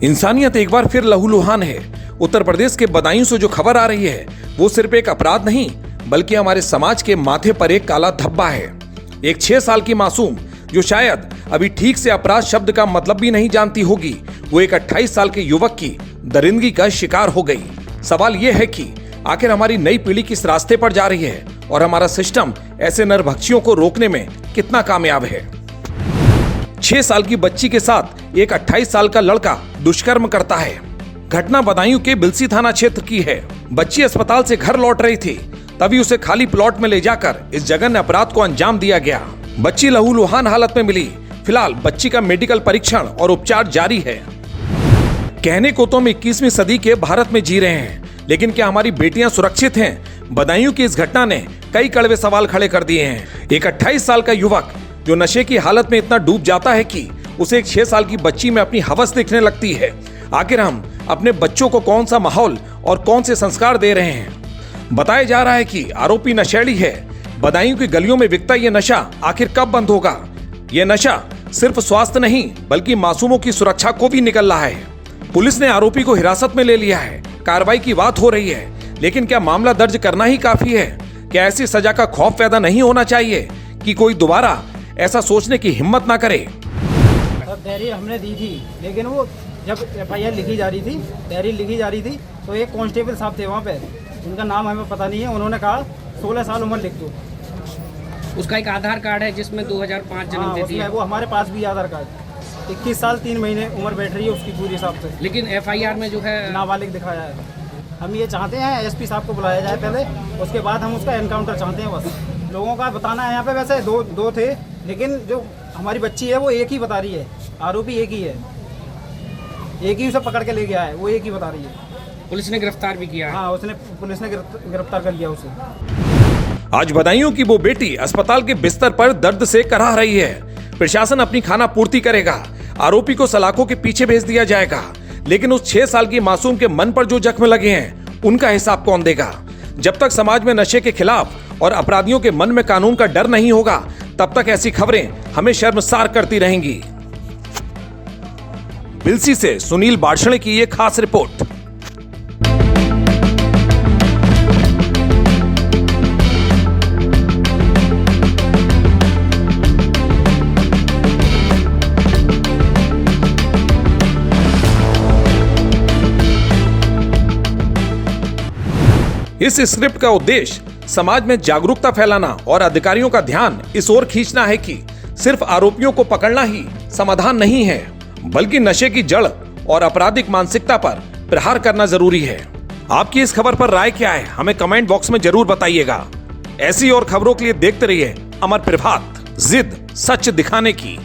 इंसानियत एक बार फिर लहूलुहान है। उत्तर प्रदेश के बदायूं से जो खबर आ रही है वो सिर्फ एक अपराध नहीं बल्कि हमारे समाज के माथे पर एक काला धब्बा है। एक 6 साल की मासूम जो शायद अभी ठीक से अपराध शब्द का मतलब भी नहीं जानती होगी, वो एक 28 साल के युवक की दरिंदगी का शिकार हो गई। सवाल ये है कि आखिर हमारी नई पीढ़ी किस रास्ते पर जा रही है और हमारा सिस्टम ऐसे नरभक्षियों को रोकने में कितना कामयाब है। 6 साल की बच्ची के साथ एक 28 साल का लड़का दुष्कर्म करता है। घटना बदायूं के बिलसी थाना क्षेत्र की है। बच्ची अस्पताल से घर लौट रही थी, तभी उसे खाली प्लॉट में ले जाकर इस जघन्य अपराध को अंजाम दिया गया। बच्ची लहूलुहान हालत में मिली। फिलहाल बच्ची का मेडिकल परीक्षण और उपचार जारी है। कहने को तो हम 21वीं सदी के भारत में जी रहे हैं, लेकिन क्या हमारी बेटियां सुरक्षित हैं? बदायूं की इस घटना ने कई कड़वे सवाल खड़े कर दिए हैं। एक 28 साल का युवक जो नशे की हालत में इतना डूब जाता है कि उसे एक 6 साल की बच्ची में अपनी हवस दिखने लगती है। आखिर हम अपने बच्चों को कौन सा माहौल और कौन से संस्कार दे रहे हैं? बताया जा रहा है कि आरोपी नशेड़ी है। बदायूं की गलियों में बिकता ये नशा आखिर कब बंद होगा? ये नशा सिर्फ स्वास्थ्य नहीं बल्कि मासूमों की सुरक्षा को भी निकल रहा है। पुलिस ने आरोपी को हिरासत में ले लिया है। कार्रवाई की बात हो रही है, लेकिन क्या मामला दर्ज करना ही काफी है? क्या ऐसी सजा का खौफ पैदा नहीं होना चाहिए कि कोई दोबारा ऐसा सोचने की हिम्मत ना करे? डायरी हमने दी थी, लेकिन वो जब FIR लिखी जा रही थी, डायरी लिखी जा रही थी, तो एक कांस्टेबल साहब थे वहाँ पे, उनका नाम हमें पता नहीं है। उन्होंने कहा 16 साल उम्र लिख दो। उसका एक आधार कार्ड है जिसमें 2005 जन्म तिथि है। वो हमारे पास भी आधार कार्ड 21 साल 3 महीने उम्र बैठ रही है उसकी पूरी हिसाब से, लेकिन FIR में जो है नाबालिग दिखाया है। हम ये चाहते हैं SP साहब को बुलाया जाए पहले, उसके बाद हम उसका एनकाउंटर चाहते हैं। बस लोगों का बताना है। यहाँ पे वैसे दो थे, लेकिन जो हमारी बच्ची है वो एक ही बता रही है। आरोपी एक ही है, एक ही उसे पकड़ के ले गया है, वो एक ही बता रही है। पुलिस ने गिरफ्तार भी किया है। हाँ, पुलिस ने गिरफ्तार कर लिया उसे। आज बदायूं की वो बेटी अस्पताल के बिस्तर पर दर्द से कराह रही है। प्रशासन अपनी खाना पूर्ति करेगा, आरोपी को सलाखों के पीछे भेज दिया जाएगा, लेकिन उस 6 साल की मासूम के मन पर जो जख्म लगे हैं उनका हिसाब कौन देगा? जब तक समाज में नशे के खिलाफ और अपराधियों के मन में कानून का डर नहीं होगा, तब तक ऐसी खबरें हमें शर्मसार करती रहेंगी। बिलसी से सुनील बाड़शणे की ये खास रिपोर्ट। इस स्क्रिप्ट का उद्देश्य समाज में जागरूकता फैलाना और अधिकारियों का ध्यान इस ओर खींचना है कि सिर्फ आरोपियों को पकड़ना ही समाधान नहीं है, बल्कि नशे की जड़ और आपराधिक मानसिकता पर प्रहार करना जरूरी है। आपकी इस खबर पर राय क्या है? हमें कमेंट बॉक्स में जरूर बताइएगा। ऐसी और खबरों के लिए देखते रहिए अमर प्रभात, जिद सच दिखाने की।